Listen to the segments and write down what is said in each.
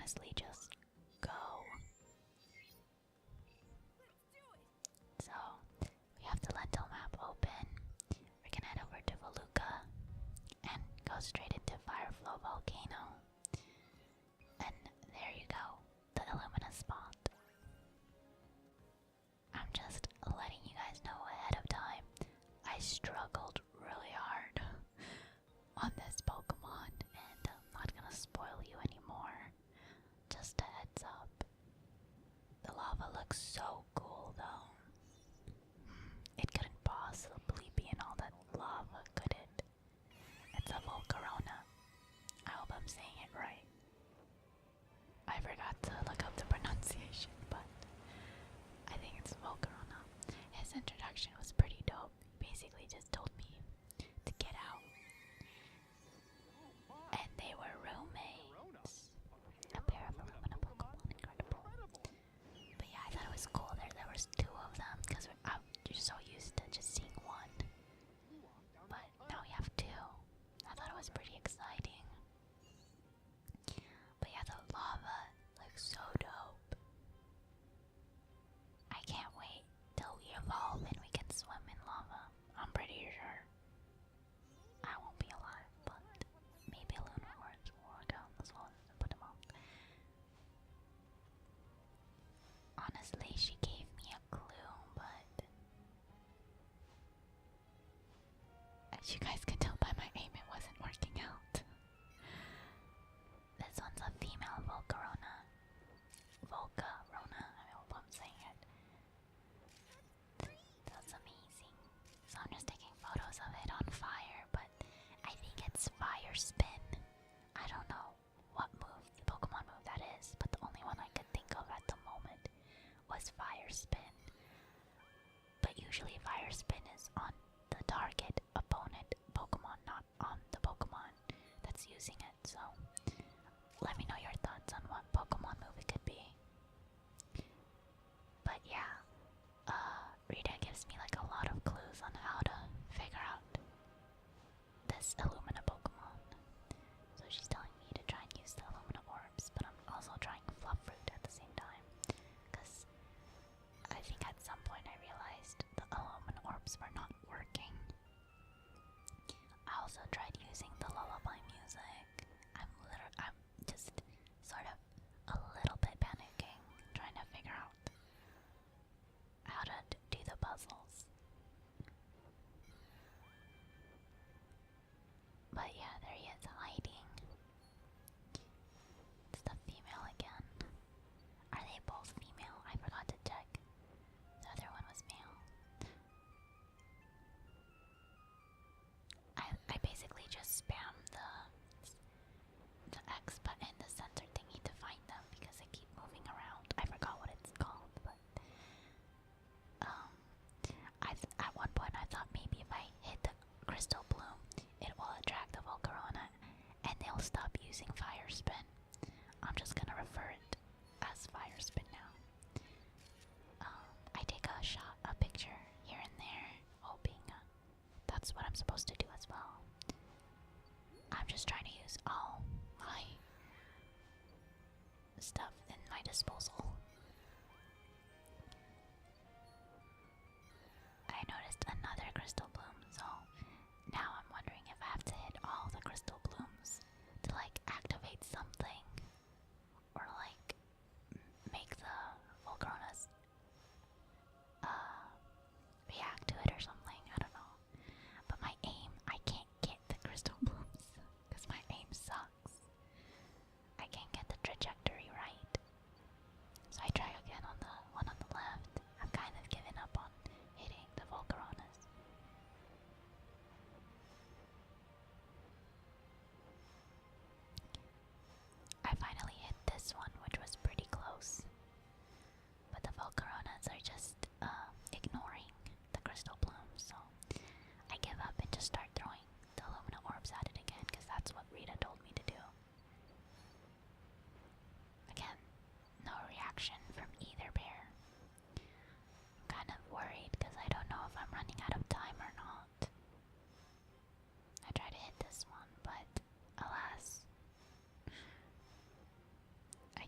honestly just go. So, we have the Lental map open. We can head over to Voluka and go straight into Fireflow Volcano. And there you go, the Illumina spot. I'm just letting you guys know ahead of time. I struggled really hard on this Pokemon, and I'm not gonna spoil you anymore. Just a heads up. The lava looks so cool though. It couldn't possibly be in all that lava, could it? It's a Volcarona. I hope I'm saying it right. I forgot to look up the pronunciation, but I think it's Volcarona. His introduction was pretty dope. He basically just told me to get out. And they were roommates. A pair of Illumina Pokemon, incredible. But yeah, I thought it was cool there was two of them, because I'm so used to just seeing one. But now we have two. I thought it was pretty exciting. But yeah, the lava looks so dope. I can't wait till we evolve and we can swim in lava. I'm pretty sure I won't be alive, but maybe Illumina words will work out as well as put them out. Honestly, she gave me a clue, but as you guys can tell by my aim, it wasn't working out. This one's a female Volcarona. Volcarona, I hope I'm saying it. That's amazing. So I'm just taking photos of it on fire, but I think it's Fire Spin. I don't know what move, the Pokemon move that is, but the only one I could think of at the moment was Fire Spin. But usually Fire Spin is on the target opponent Pokemon, not on the Pokemon that's using it. So let me know your thoughts on what Pokemon move it could be. But yeah, Rita gives me like a lot of clues on how to figure out this Illumina Pokemon. So she's telling me to try and use the Illumina Orbs, but I'm also trying Fluffruit at the same time. Because I think at some point I realized the Illumina Orbs were not working. I also tried using the lullaby music. I'm just sort of a little bit panicking, trying to figure out how to do the puzzles. But yeah, there he is hiding. It's the female again. Are they both female? I forgot to check. The other one was male. I basically just spam the X button, the center thingy, to find them because they keep moving around. I forgot what it's called, but at one point I thought maybe if I hit the Crystal Bloom, it will attract the Volcarona and they'll stop using Fire Spin. I'm just gonna refer it as Fire Spin now. I take a picture here and there, hoping that's what I'm supposed to do as well. I'm just trying to use all my stuff in my disposal. I noticed another Crystal Bloom, so now I'm wondering if I have to hit all the Crystal Blooms to like activate something or like make the Volcaronas react to it or something. I don't know. But my aim, I can't get the Crystal Blooms because my aim sucks. I can't get the trajectory right. So I try again on the one on the left. I've kind of given up on hitting the Volcaronas. I finally hit this one, which was pretty close. But the Volcaronas are just ignoring the Crystal Blooms, so I give up and just start throwing the Illumina Orbs at it again, because that's what Rita told me to do. Again, no reaction from either pair. I'm kind of worried because I don't know if I'm running out of time or not. I try to hit this one, but alas, I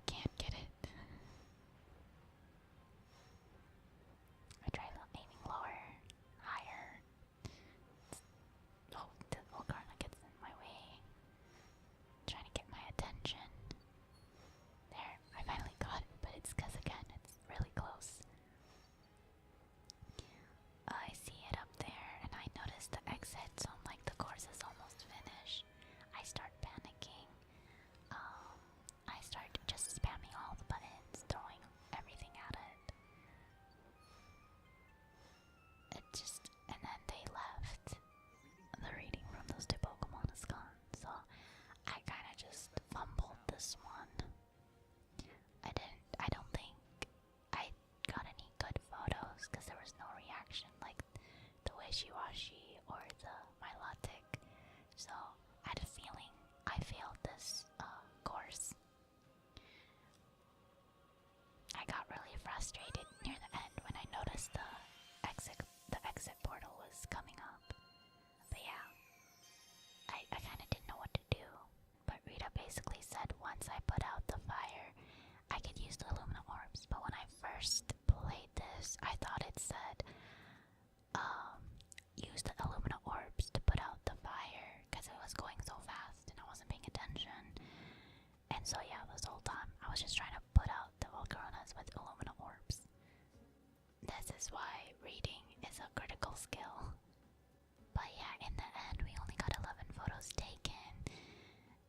Wishy-Washy or the Milotic. So I had a feeling I failed this course. I got really frustrated near the end when I noticed the exit portal was coming up. But yeah, I kind of didn't know what to do. But Rita basically said once I put out the fire, I could use the Illumina orbs. But when I first played this, I thought it said use the Illumina orbs to put out the fire because it was going so fast and I wasn't paying attention. And so yeah, this whole time I was just trying to put out the Volcaronas with Illumina orbs. This is why reading is a critical skill. But yeah, in the end we only got 11 photos taken,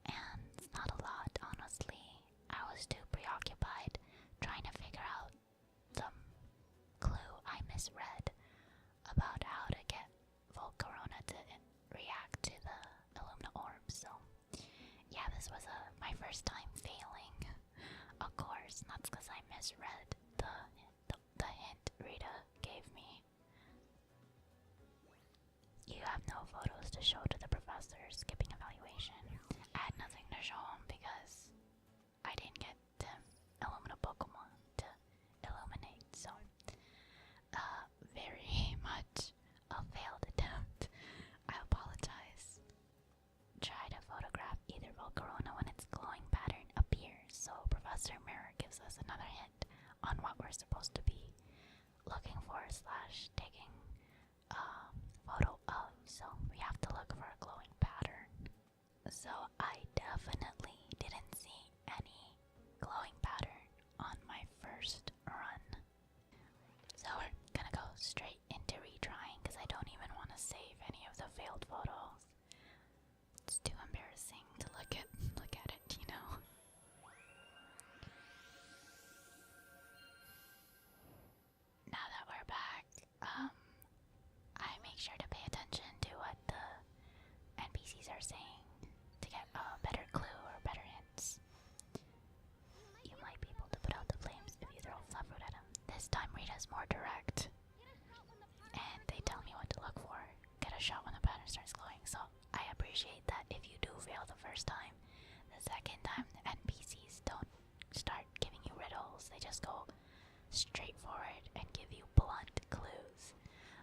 and it's not a lot, honestly. I was too preoccupied trying to figure out the clue I misread about how to get Volcarona to react to the Illumina orbs. So yeah, this was my first time failing a course, and that's because I misread the hint Rita gave me. You have no photos to show to the professor, skipping evaluation. I had nothing to show him because I didn't get Illumina Pokemon to illuminate, so very much a failed attempt. I apologize. Try to photograph either Volcarona when its glowing pattern appears, so Professor Mirror gives us another hint on what we're supposed to be looking for / taking a photo of, so we have to look for a glowing pattern. So I definitely didn't see any glowing pattern on my first run. So we're gonna go straight into retrying because I don't even want to save any of the failed photos. It's too embarrassing to look at it, you know. Now that we're back, I make sure to pay attention to what the NPCs are saying to get a better clue or better hints. You might be able to put out the flames if you throw a flat fruit at them. This time Rita's more direct, and they tell me what to look for. Get a shot when the pattern starts glowing. So I appreciate that if you do fail the first time, the second time the NPCs don't start giving you riddles. They just go straight forward and give you blunt clues.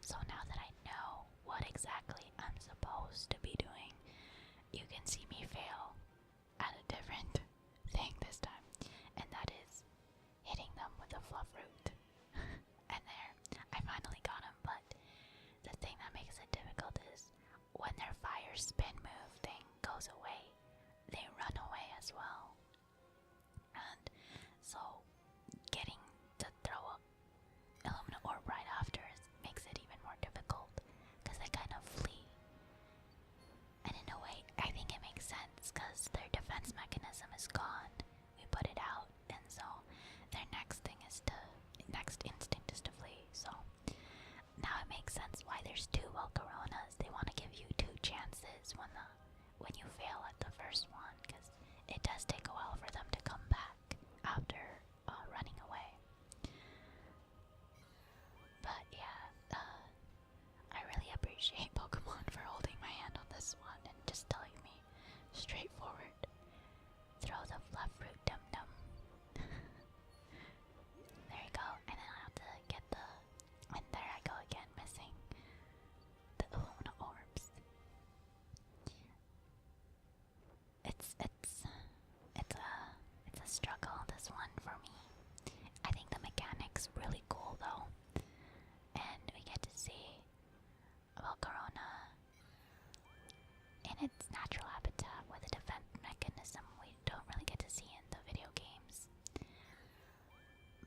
So now that I know what exactly I'm supposed to be doing, you can see me fail at a different thing this time, and that is hitting them with a fluff root. And there, I finally got him, but the thing that makes it difficult is when their fire spin move thing goes away, they run away as well. And so getting to throw a Illumina orb right after makes it even more difficult because they kind of flee. And in a way, I think it makes sense because their defense mechanism is gone. We put it out, and so their next instinct is to flee. So now it makes sense why there's 2 Volcaronas. They want to give you 2 chances when you fail at the first one, because it does take a while for them to come back after running away. But yeah, I really appreciate Pokemon for holding my hand on this one and just telling me straightforward, throw the fluff fruit dum-dum. There you go, and then I have to get and there I go again, missing the Illumina orbs. It's a struggle, this one, for me. I think the mechanic's really cool though, and we get to see Volcarona in its natural habitat with a defense mechanism we don't really get to see in the video games.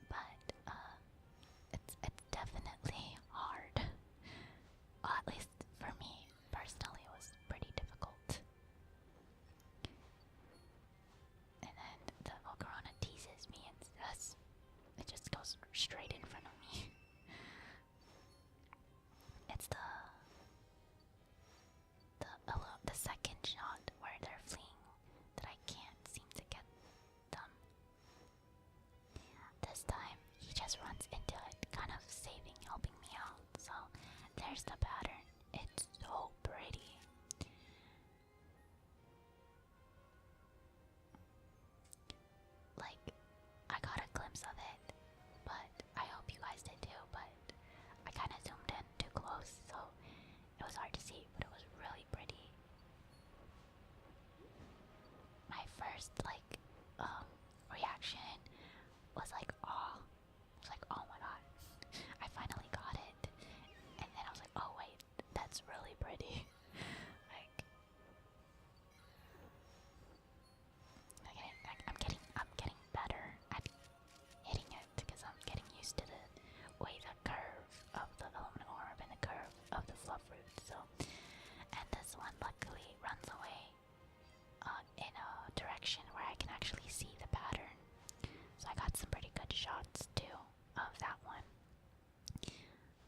But it's definitely hard. Well, at least for me personally, it was pretty difficult. And then the Volcarona teases me and it just goes straight in front of me. It's the second shot where they're fleeing that I can't seem to get them. This time he just runs into it, kind of helping me out. So there's the pattern. was hard to see, but it was really pretty. My first reaction was like awe. I was like, oh my god, I finally got it. And then I was like, oh wait, that's really pretty. I'm getting better at hitting it because I'm getting used to the curve of the aluminum orb and the curve of the fluff root. So, and this one luckily runs away in a direction where I can actually see the pattern. So I got some pretty good shots too of that one.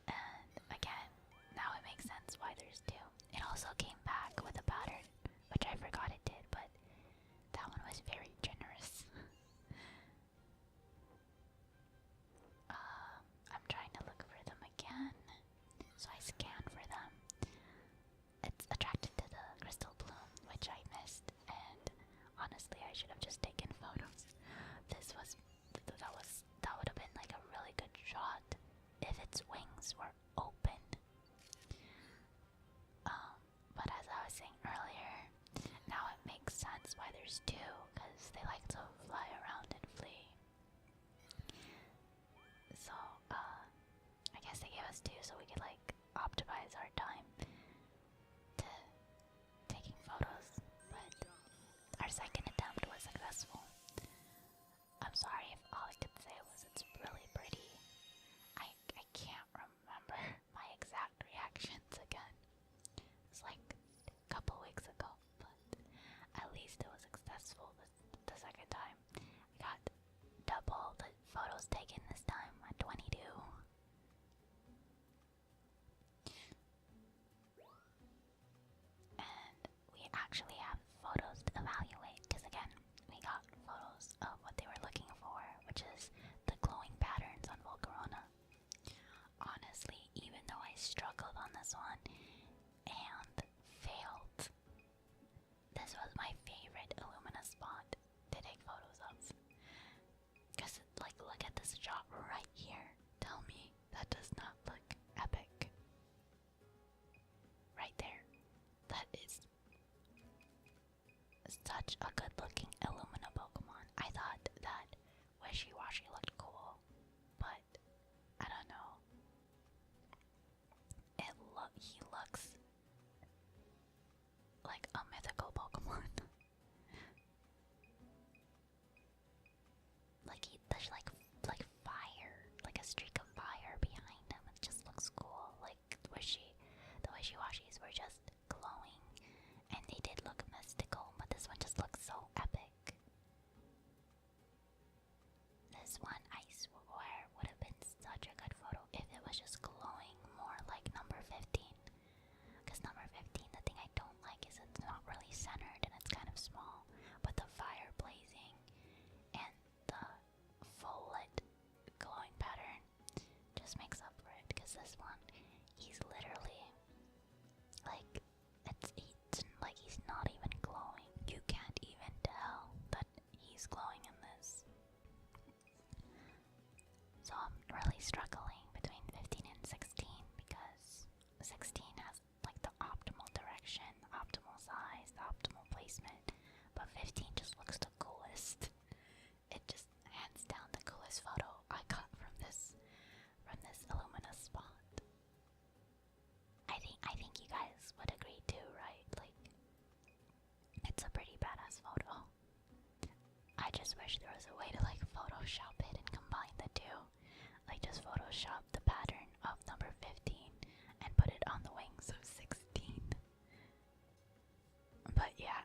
And again, now it makes sense why there's two. It also came back with a pattern, which I forgot it did, but that one was very generous. I'm trying to look for them again. So I scan for them. It's attracted to the crystal bloom, which I missed, and honestly I should have just taken photos. That would have been like a really good shot if its wings were open. But as I was saying earlier, now it makes sense why there's two, because they like to fly around and flee. So, I guess they gave us two so we could like optimize our time to taking photos, but our second attempt was successful. I'm sorry if all I could say was it's really pretty. I can't remember my exact reactions again. It's like a couple weeks ago, but at least it was successful the second time. I got double the photos taken this time at 22. And we actually have photos to evaluate, because again, we got photos of what they were looking for, which is the glowing patterns on Volcarona. Honestly, even though I struggled on this one and failed, this was my favorite Illumina spot to take photos of. Because, like, look at this shot right here. Tell me that does not look epic. Right there. That is such a good looking Illumina Pokemon. I thought that Wishy-Washy looked cool, but I don't know. He looks like a mythical Pokemon. There's like fire, like a streak of fire behind him. It just looks cool. Like the Wishy-Washis were just glowing, and they did look mystical, but this one just looks so epic. This one, I swear, would have been such a good photo if it was just glowing more like number 15. Because number 15, the thing I don't like is it's not really centered and it's kind of small, but the fire blazing and the full lit glowing pattern just makes up for it. Because this one, he's literally like, it's like he's not even glowing. You can't even tell that he's glowing in this. So I'm really struggling between 15 and 16, because 16 has like the optimal direction, the optimal size, the optimal placement, but 15 just looks the coolest. It just hands down the coolest photo I got from this Illumina spot. I think you guys would agree too, right? Like, it's a pretty badass photo. I just wish there was a way to like Photoshop it and combine the two. Like just Photoshop the pattern of number 15 and put it on the wings of 16. But yeah,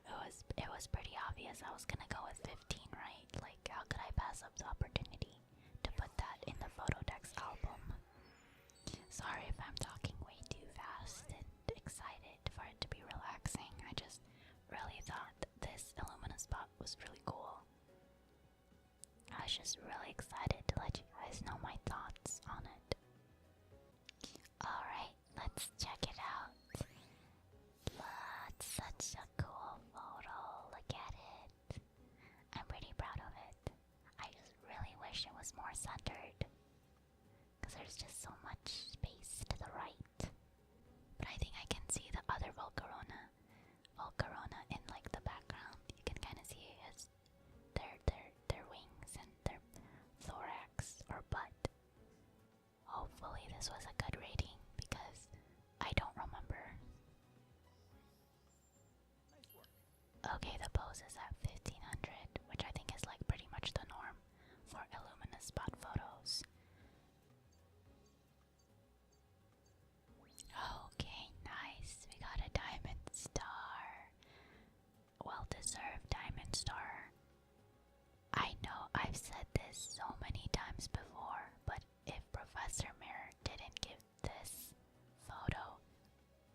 it was pretty obvious I was gonna go with 15, right? Like, how could I pass up the opportunity to put that in the Photodex album? Sorry if I'm talking way too fast and excited for it to be relaxing. I just really thought this Illumina spot was really cool. I was just really excited to let you guys know my thoughts on it. Alright, let's check it out. That's such a cool photo. Look at it. I'm pretty proud of it. I just really wish it was more centered, because there's just so much space to the right. But I think I can see this was a good rating because I don't remember. Okay, the pose is at 1500, which I think is like pretty much the norm for Illumina spot photos. Okay, nice. We got a diamond star. Well deserved diamond star. I know I've said this so many times before, but if Professor Mirror didn't give this photo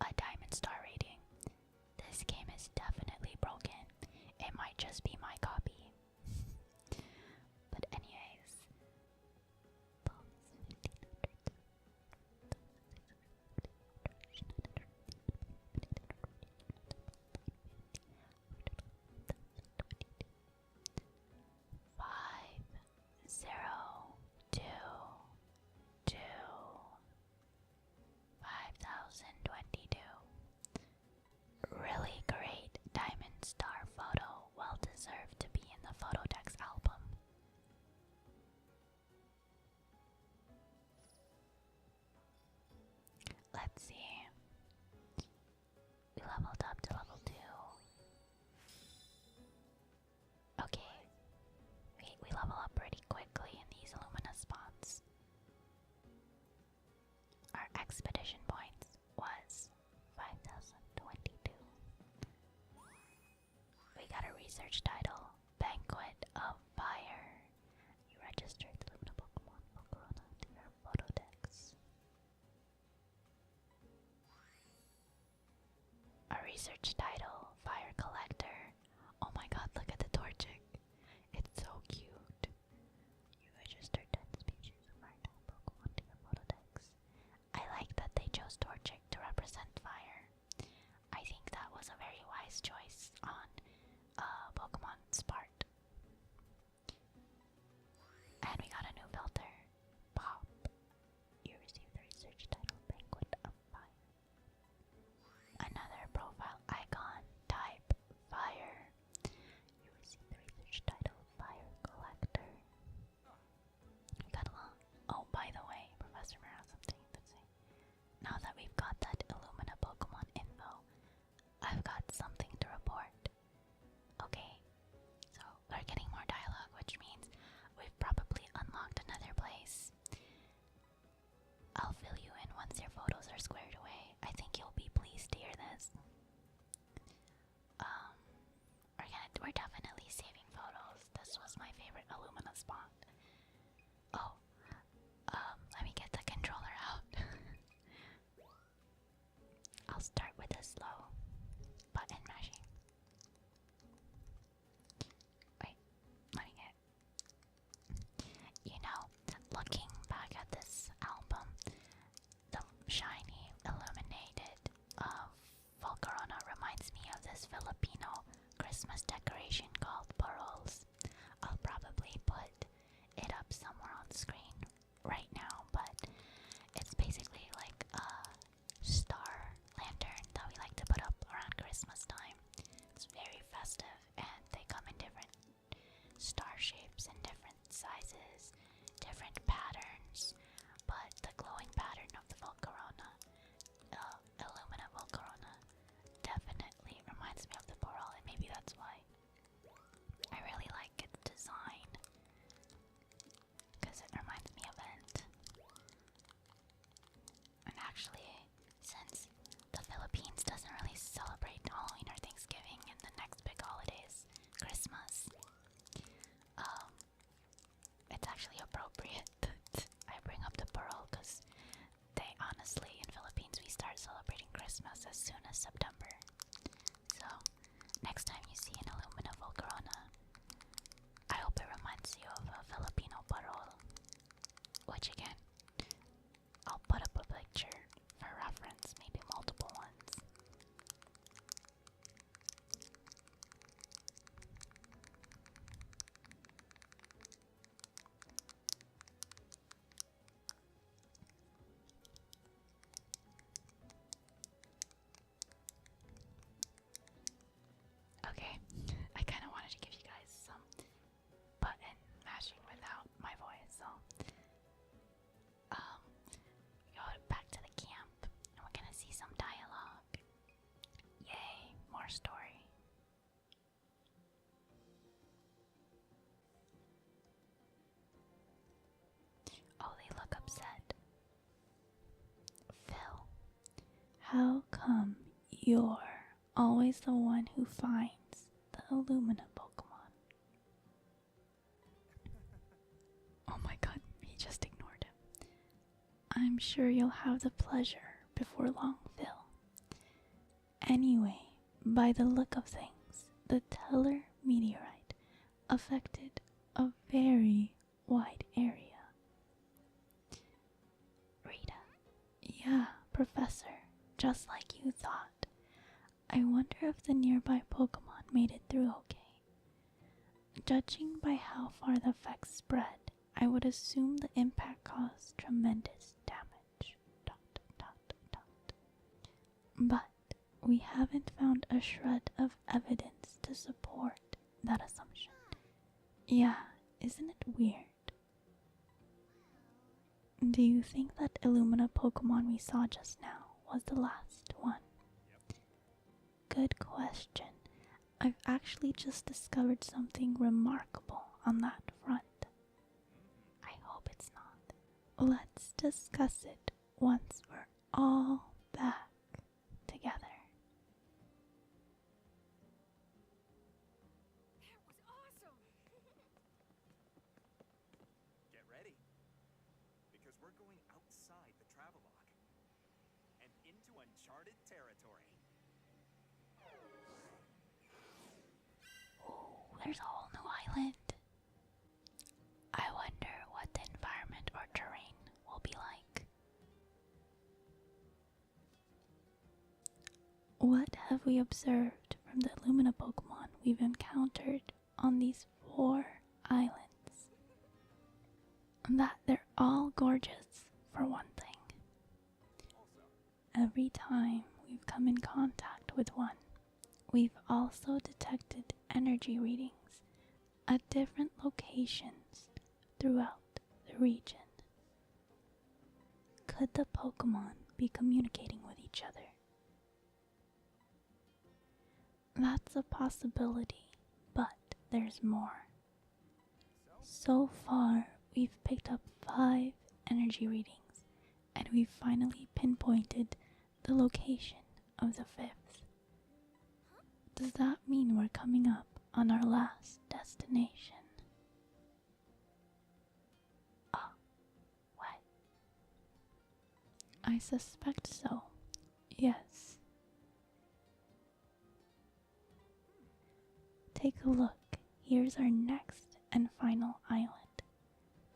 a diamond star rating, this game is definitely broken. It might just be my copy. But anyways, 5022. Really great diamond star photo, well deserved to be in the Photodex album. Let's see. We leveled up to level 2. Okay. We level up pretty quickly in these Illumina spots. Our expedition points was 5022. We got a research title, Banquet of Fire. You registered Illumina Pokemon Volcarona to your Photodex. A research title, Fire Collector. Oh my god, look at the Torchic. It's so cute. You registered 10 species of fire type Pokemon to your Photodex. I like that they chose Torchic to represent fire. I think that was a very wise choice on Pokemon's part. And we got a new filter. Pop. You received the research title Banquet of Fire. Another profile icon. Type Fire. You received the research title Fire Collector. We got a lot. Oh, by the way, Professor Mirror has something to say. Now that we've got that Illumina Pokemon info, I've got something to report. Okay, so we're getting more dialogue, which means we've probably unlocked another place. I'll fill you in once your photos are squared away. I think you'll be pleased to hear this. We're definitely saving photos. This was my favorite Illumina spot. Oh, let me get the controller out. I'll start with a slow button mashing. Wait, let me get. You know, looking back at this album, the shiny, illuminated Volcarona reminds me of this Filipino Christmas decoration called Paroles. I'll probably put it up somewhere on screen right now, but it's basically like a star lantern that we like to put you're always the one who finds the Illumina Pokemon. Oh my god, he just ignored him. I'm sure you'll have the pleasure before long, Phil. Anyway, by the look of things, the Teller meteorite affected a very wide area. Rita. Yeah, Professor, just like you thought. I wonder if the nearby Pokemon made it through okay. Judging by how far the effects spread, I would assume the impact caused tremendous damage. ... But we haven't found a shred of evidence to support that assumption. Yeah, isn't it weird? Do you think that Illumina Pokemon we saw just now was the last one? Yep. Good question. I've actually just discovered something remarkable on that front. I hope it's not. Let's discuss it once we're all back together. That was awesome! Get ready, because we're going outside the Travelogue and into uncharted territory. Ooh, there's a whole new island. I wonder what the environment or terrain will be like. What have we observed from the Illumina Pokemon we've encountered on these 4 islands? That they're all gorgeous, for one thing. Every time we've come in contact with one, we've also detected energy readings at different locations throughout the region. Could the Pokemon be communicating with each other? That's a possibility, but there's more. So far, we've picked up 5 energy readings, and we've finally pinpointed the location of the 5th. Does that mean we're coming up on our last destination? Oh, what? I suspect so, yes. Take a look. Here's our next and final island.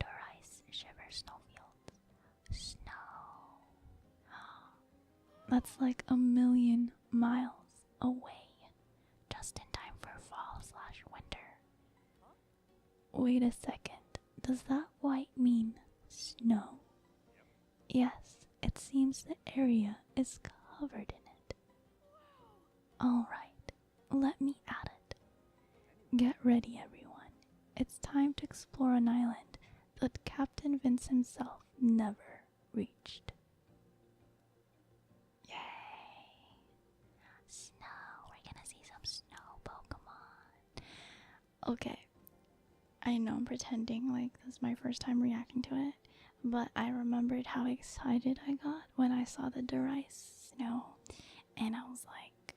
Dorice Shiver Snowfields. Snow. That's like 1,000,000 miles away. Just in time for fall/winter. Wait a second. Does that white mean snow? Yes, it seems the area is covered in it. Alright, let me at it. Get ready, everyone. It's time to explore an island that Captain Vince himself never reached. Yay! Snow. We're gonna see some snow Pokemon. Okay. I know I'm pretending like this is my first time reacting to it, but I remembered how excited I got when I saw the Dorice snow. And I was like,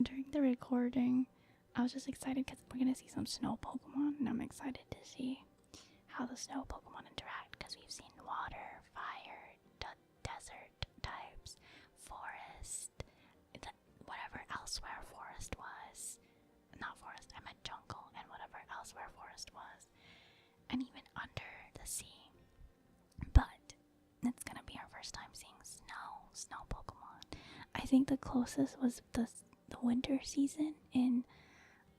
during the recording, I was just excited because we're going to see some snow Pokemon, and I'm excited to see how the snow Pokemon interact, because we've seen water, fire, desert types, forest, whatever elsewhere forest was. Not forest, I meant jungle, and whatever elsewhere forest was. And even under the sea. But it's going to be our first time seeing snow Pokemon. I think the closest was the winter season in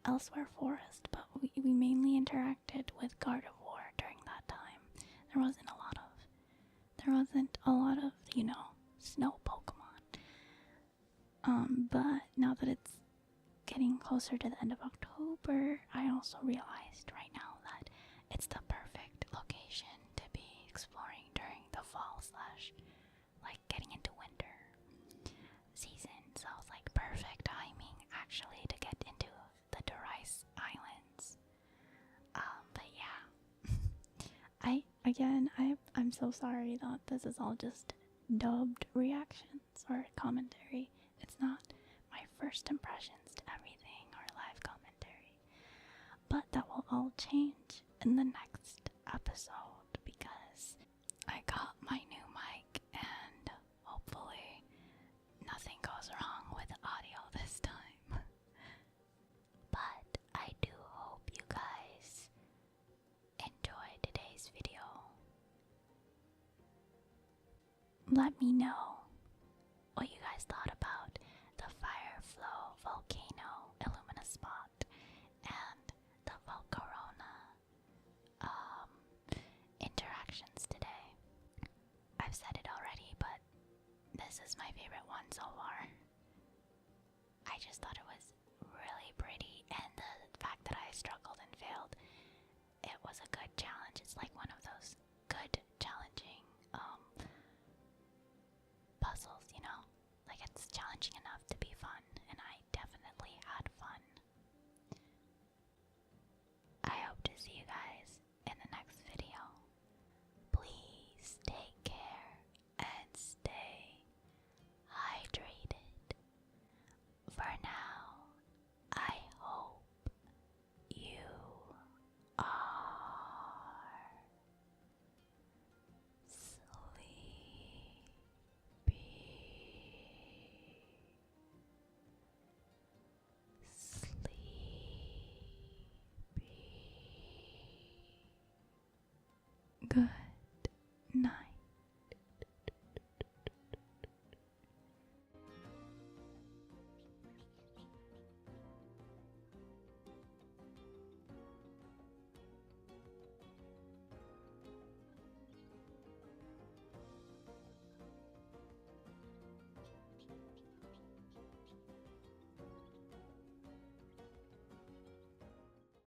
Elsewhere Forest, but we mainly interacted with Gardevoir during that time. There wasn't a lot of, snow Pokemon. But now that it's getting closer to the end of October, I also realized right now that it's the perfect location to be exploring during the fall / getting into winter season. So it was like perfect timing actually to get into the Dorice Islands. But yeah. I'm so sorry that this is all just dubbed reactions or commentary. It's not my first impressions to everything or live commentary. But that will all change in the next episode because I got my new mic and hopefully nothing goes wrong with the audio this time. But I do hope you guys enjoyed today's video. Let me know what you guys thought about the Fire Flow Volcano Illumina spot and the Volcarona interactions today. I've said it already, but this is my favorite one so far. I just thought it was really pretty, and the fact that I struggled and failed, it was a good challenge. It's like one of those good challenging puzzles, you know? Like it's challenging enough to